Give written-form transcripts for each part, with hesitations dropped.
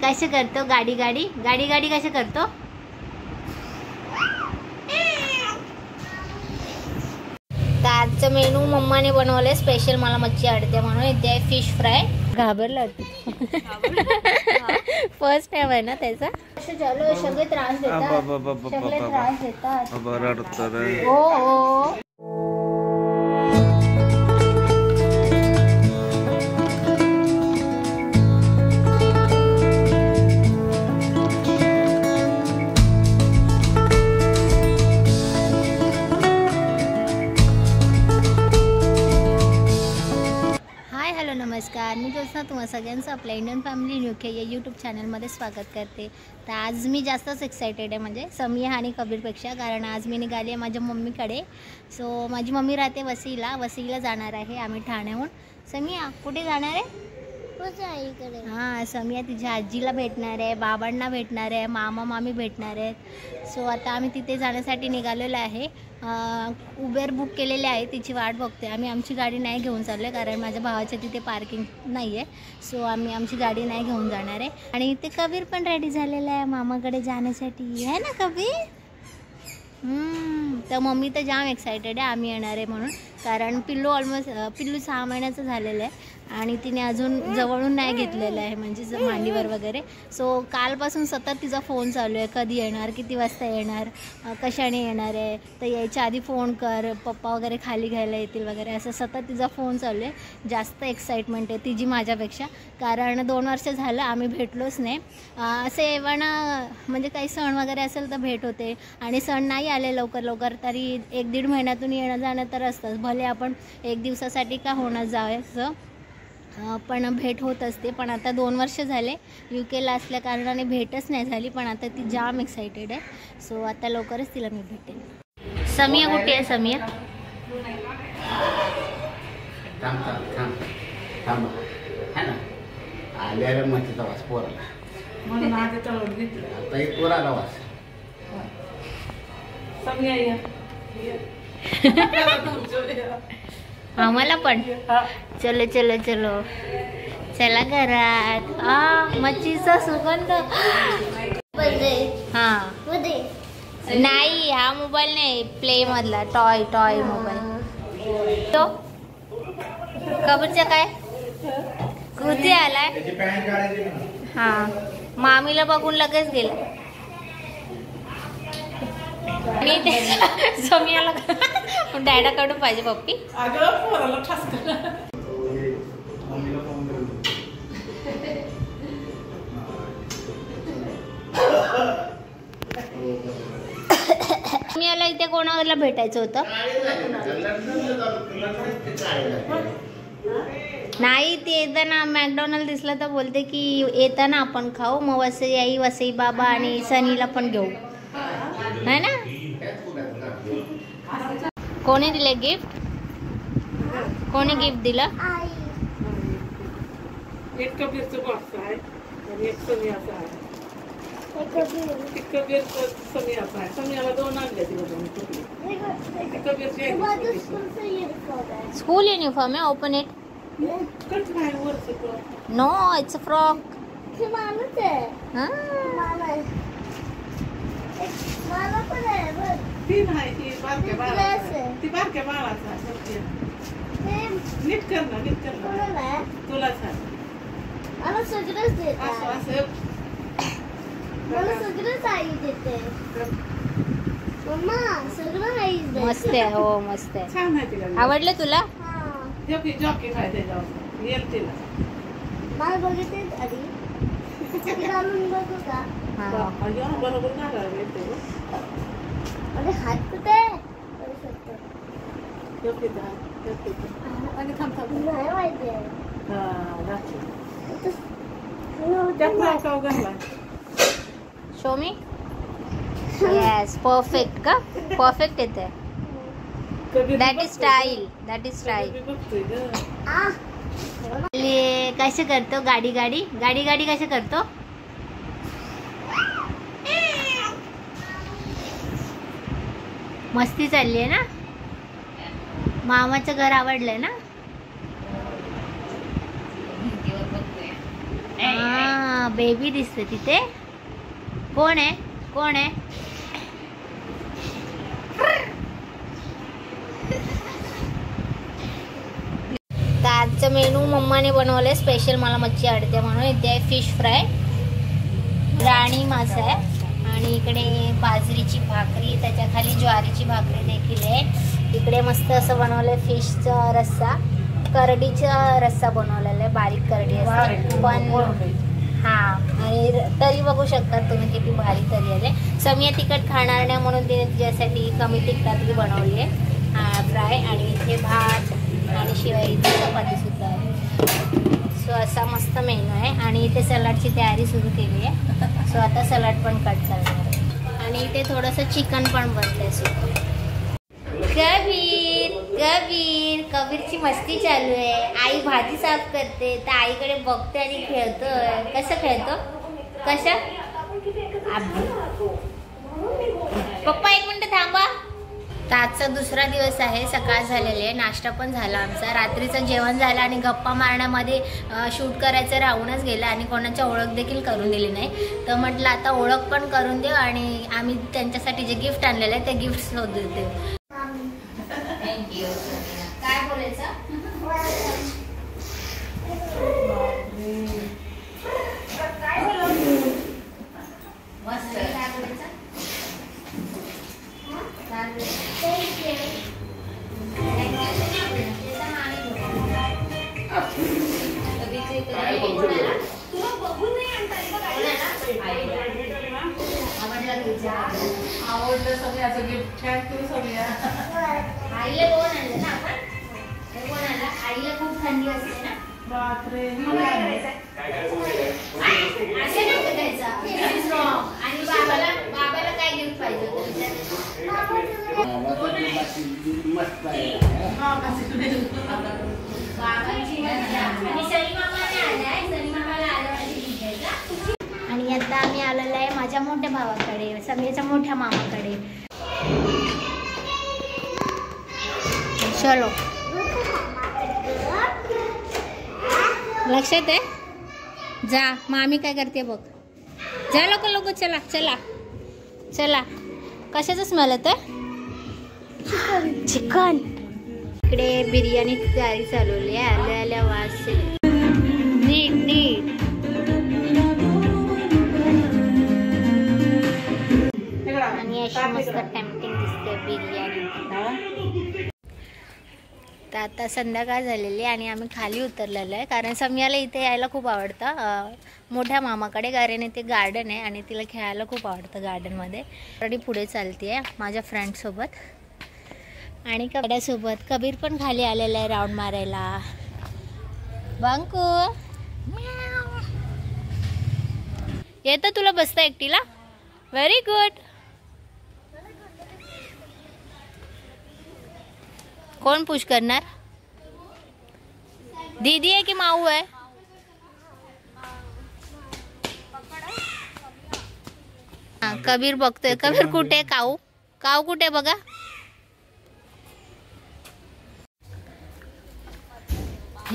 कसे करतो गाडी गाडी गाडी गाडी कसे करतो? तर आजचं मेनू मम्माने बनवलंय स्पेशल. मला मच्छी आवडते म्हणून इथे आहे फिश फ्राय. घाबरला फर्स्ट टाइम आहे ना त्याचा. सगळे त्रास देतात. हो. नमस्कार, मी ज्योत्स्ना तुम्हा सगळ्यांचं आपल्या इंडियन फॅमिली न्यूके या यूट्यूब चॅनलमध्ये स्वागत करते. तर आज मी जास्तच एक्सायटेड आहे, म्हणजे समिया आणि कबीरपेक्षा, कारण आज मी निघाली आहे माझ्या मम्मीकडे. सो माझी मम्मी राहते वसईला जाणार आहे आम्ही ठाण्याहून. समिया कुठे जाणार आहे? हां, समिया तिच्या आजीला भेटणार आहे, बाबांना भेटणार आहे, मामा मामी भेटणार आहेत. सो आता आम्ही तिथे जाण्यासाठी निघालेलो आहे. उबेर बुक केलेले आहे, तिची वाट बघते आम्ही. आमची गाडी नाही घेऊन चाललो आहे कारण माझ्या भावाच्या तिथे पार्किंग नाही आहे. सो आम्ही आमची गाडी नाही घेऊन जाणार आहे. आणि इथे कबीर पण रेडी झालेला आहे मामाकडे जाण्यासाठी, आहे ना कबीर? तर मम्मी तर जाम एक्सायटेड आहे आम्ही येणार आहे म्हणून, कारण पिल्लू 6 महिन्याचं झालेलं आहे आणि तिने अजून जवळून नाही घेतलेलं आहे, म्हणजे मांडीवर वगैरे. सो कालपासून सतत तिचा फोन चालू आहे, कधी येणार, किती वाजता येणार, कशाने येणार आहे, तर यायच्या आधी फोन कर, पप्पा वगैरे खाली घ्यायला येतील वगैरे, असं सतत तिचा फोन चालू आहे. जास्त एक्साइटमेंट आहे तिची माझ्यापेक्षा, कारण 2 वर्ष झालं आम्ही भेटलोच नाही. असं एव्हाना म्हणजे काही सण वगैरे असेल तर भेट होते, आणि सण नाही आले लवकर तरी 1-1.5 महिन्यातून येणं जाणं तर असतंच. भले आपण 1 दिवसासाठी का होणं जायचं, पण भेट होत असते. पण आता 2 वर्ष झाले UKला असल्या कारणाने भेटच नाही झाली, पण आता ती जाम एक्सायटेड आहे. सो आता लवकरच तिला मी भेटेन. समिया कुठे आहे? समिया आम्हाला पण चलो चला घरात. मच्छीचा सुगंध. हा नाही, हा मोबाईल नाही, प्ले मधला टॉय मोबाईल. तो कबूरचा काय कुठे आलाय? हा, मामीला बघून लगेच गेला. मी समियाला डॅडाकडून पाहिजे पप्पी. समियाला इथे कोणाला भेटायचं होतं? नाही, ते येताना मॅकडोनल्ड दिसलं तर बोलते की येताना आपण खाऊ, मग वसई बाबा आणि सनीला पण घेऊ, है ना? कोणी दिले गिफ्ट? कोणी गिफ्ट दिलं? एक कबीरचं बॉक्स आहे आणि एक समियाचा आहे. कबीर समियाचा आहे. समियाला 2 आणले तिला. स्कूल युनिफॉर्म आहे. Open it. No, it's a frock. ती नाही, ती बारक्या बाळाचा. नीट कर ना. तुला सांग. मला सगळंच देते. मला सगळंच आई देते. मम्मा सगळं आई देते. मस्त आहे. हो, मस्त आहे. छान आहे तिला. आवडलं तुला? जॉकी खायचे जाऊ येईल तिला. मला बघितले आधी घालून बघू का? बरोबर घालायला येते. अरे हात कुठे? आणि थांब नाही माहिती आहे. शो मी. येस, परफेक्ट का? परफेक्ट येते. That is style. कसे करतो गाडी गाडी कसे करतो? मस्ती चालली आहे ना? मामाचं घर आवडलंय ना? हा बेबी दिसते तिथे. कोण आहे कोण आहे? तर आजचं मेनू मम्माने बनवलंय स्पेशल. मला मच्छी आवडते म्हणून. इथे आहे फिश फ्राय, राणी मासा आहे आणि इकडे बाजरीची भाकरी, त्याच्या खाली ज्वारीची भाकरी देखील आहे. इकडे मस्त असं बनवलंय फिशचा रस्सा, करडीचा रस्सा बनवलेला आहे. बारीक करडी असते पण हा. आणि तरी बघू शकतात तुम्ही किती भारी तरी आहे. समिया तिखट खाणार नाही म्हणून तिने तिच्यासाठी कमी तिखटातली बनवली आहे फ्राय. आणि इथे भात आणि शिवाय इथे चपाती सुद्धा आहे. सो असा मस्त मेनू आहे. आणि इथे सलाडची तयारी सुरू केली आहे. सो आता सलाड पण कट करणार आहे. आणि इथे थोडंसं चिकन पण बनतंय. सो कबीरची मस्ती चालू आहे. आई भाजी साफ करते तर आईकडे बघते आणि खेळतोय. कसं खेळतो? कसं? पप्पा एक मिनिट थांबा. तर आजचा दुसरा दिवस आहे. सकाळ झालेली आहे. नाश्ता पण झाला आमचा. रात्रीचं जेवण झालं आणि गप्पा मारण्यामध्ये शूट करायचं राहूनच गेलं आणि कोणाची ओळख देखील करून दिली नाही. तर म्हटलं आता ओळख पण करून देऊ आणि आम्ही त्यांच्यासाठी जे गिफ्ट आणलेलं आहे ते गिफ्ट शोधून देऊ. थँक्यू. काय बोलायचं? मस्त. काय बोलायचं? आवडलं सगळ्याचं गिफ्ट. थँक्यू सगळ्या. आईला कोण आणलं ना आपण? कोण आणलं? आईला खूप थंडी असते ना. बापरे. असं नाही करायचं. आणि बाबाला काय गिफ्ट पाहिजे? आणि आता आम्ही आलेलो आहे माझ्या मोठ्या भावाकडे, समीरच्या मोठ्या मामाकडे. चलो. लक्षात आहे? जा. मामी काय करते बघ. जा लोक लोक. चला चला चला. कशाचं स्मेल येतं? चिकन. इकडे बिर्याणीची तयारी चालवली आहे. आल्या आल्या वास. नीट नीट. आणि अशी मस्त टेम्पटिंग दिसते बिर्याणी. तर आता संध्याकाळ झालेली आणि आम्ही खाली उतरलेलो आहे कारण समियाला इथे यायला खूप आवडतं मोठ्या मामाकडे. कारण इथे गार्डन आहे आणि तिला खेळायला खूप आवडतं गार्डनमध्ये. ऑलरेडी पुढे चालते आहे माझ्या फ्रेंडसोबत आणि कबड्यासोबत. कबीर पण खाली आलेला आहे राऊंड मारायला. बांकू येतं तुला बसता एकटीला? Very good. कोण पुश करणार? दीदी आहे की माऊ आहे? कबीर बघतोय. कबीर कुठे? काऊ काऊ कुठे बघा.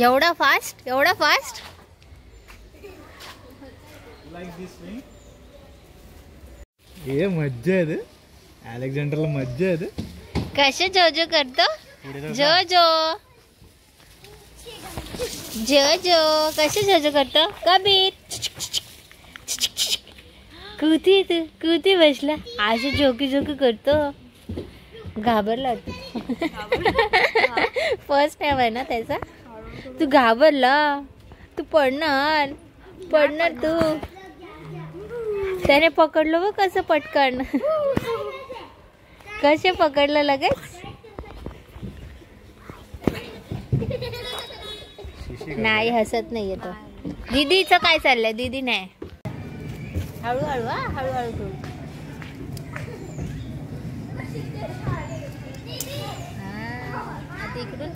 एवढा फास्ट? एवढा फास्ट? ये मज्जा आहे. अलेक्झांडरला मज्जा आहे. कसे जो जो करतो? जो जो जो जो कसे जो जो करतो? कबीर कुठे तू? कुठे बसला? असे जोकी जोकी करतो. घाबरला फर्स्ट टाइम आहे ना त्याचा. तू घाबरला. तू पडणार पडणार तू. त्याने पकडलं बघ कसं पटकन. कसे पकडलं लगेच. नाही हसत नाही येतो. दीदीचं काय चाललंय? दीदी नाही. हळूहळू हळूहळू तू. आता इकडून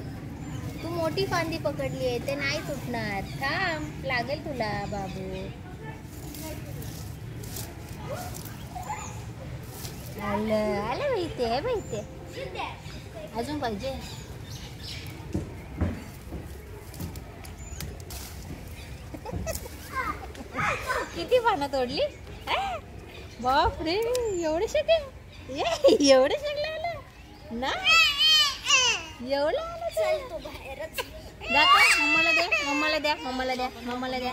तू मोठी फांदी पकडली आहे ते नाही तुटणार. थांब लागेल तुला बाबू. आलं आलं माहिती माहिती. अजून पाहिजे? पानं तोडली. बाप रे एवढे शके एवढे शकले आलं ना एवढं आलं. दाखव मम्माला द्या मम्माला द्या मम्माला द्या मम्माला द्या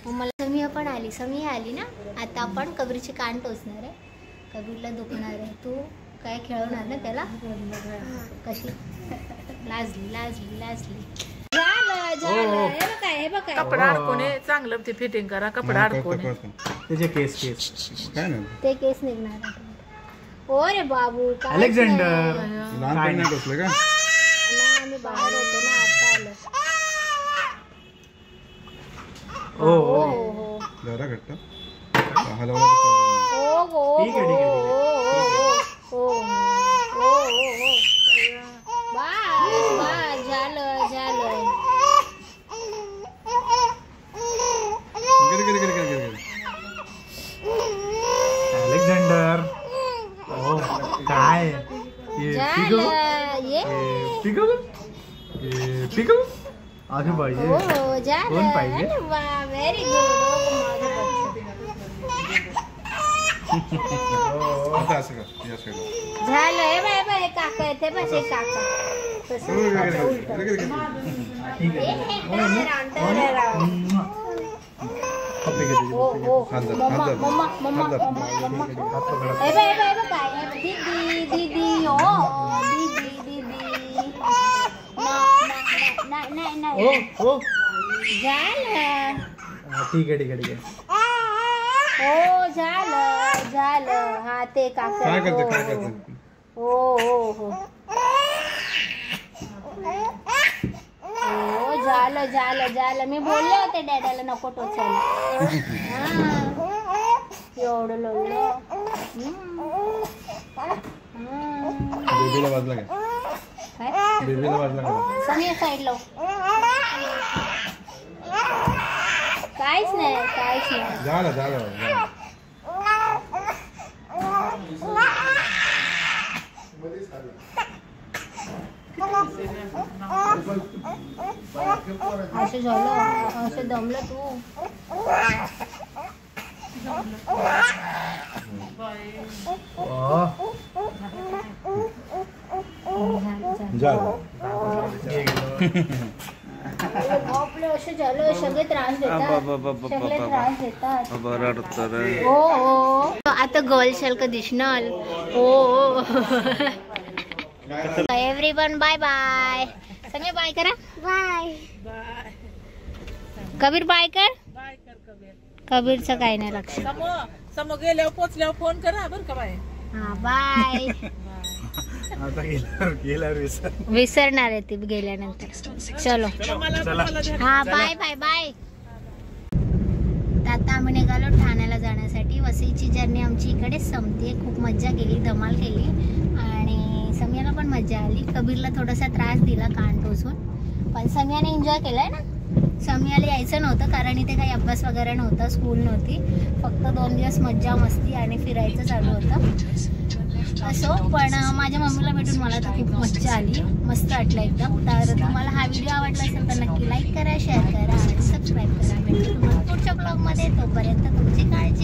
मम्माला. समिया पण आली. समिया आली ना. आता आपण कबीरची कान टोचणार आहे. कबीरला दुखणार आहे. तू काय खेळवणार ना त्याला. कशी लाजली लाजली लाजली. हे बघ कपडा अडकून चांगलं ते फिटिंग करा. कपडा अडकून त्याचे केस काय नाही ते केस निघणार. ओ रे बाबू काय अलेक्झांडर लहानपणी नाही बसलं का? आम्ही बाहेर होतो ना आता आलो. हो हो हो जरा घट्ट हलवला तर problem. हो हो ठीक आहे, ठीक आहे, ठीक आहे. हो हो हो बस झालं झालं. गिर. अलेक्झांडर हो काय झालं ये पिकल अजून पाहिजे. हो कोण झालं. पाहिजे? अरे वा व्हेरी गुड. आता असं कर या साईडला. झालं हे बाय बाय काका येते बस हे काका तसं उलटं. ठीक आहे. हो हो हात धर, मम्मा हात धर. मम्मा मम्मा हात धर. मम्मा मम्मा. हे बाय बाय काय दीदी दीदी ओ दीदी दीदी. नाही नाही हो नाही हो झालं. ठीक आहे ठीक आहे ठीक आहे. हो झालं झालं. हा ते काका काय करते हो हो हो हो झालं झालं झालं. मी बोलले होते डॅडाला नको टोचायला. एवढं लोळलं. बेबीला वाजला का? काय बेबीला वाजला का? समीर साईड लाव. काहीच नाही काहीच नाही. झालं असं झालं असं दमलं तू. आपलं असं झालं. सगळे त्रास देतात सगळे त्रास देतात. हो हो आता गर्ल शल्क दिसणार. हो एव्हरीवन बाय बाय. सगळे बाय करा. बाय कबीर बाय कर. कबीरचं काही नाही लक्ष. समोर गेल्यावर पोचल्यावर फोन करा बरं का बाय. हा बाय. आता गेल्यावर विसरणार आहे ती गेल्यानंतर. चलो हा बाय बाय बाय. आता आम्ही निघालो ठाण्याला जाण्यासाठी. वसईची जर्नी आमची इकडे संपते. खूप मज्जा केली धमाल केली आणि समियाला पण मज्जा आली. कबीरला थोडासा त्रास दिला कान टोचून पण समियाने एन्जॉय केलाय ना. समियाला यायचं नव्हतं कारण इथे काही अभ्यास वगैरे नव्हता स्कूल नव्हती. फक्त 2 दिवस मज्जा मस्ती आणि फिरायचं चालू होतं. असो पण माझ्या मम्मीला भेटून मला तर खूप मज्जा आली. मस्त वाटलं एकदम. तर तुम्हाला हा व्हिडिओ आवडला असेल तर नक्की लाईक करा शेअर करा आणि सबस्क्राईब करा. भेटू तुम्हाला पुढच्या ब्लॉगमध्ये. तोपर्यंत तुमची काळजी.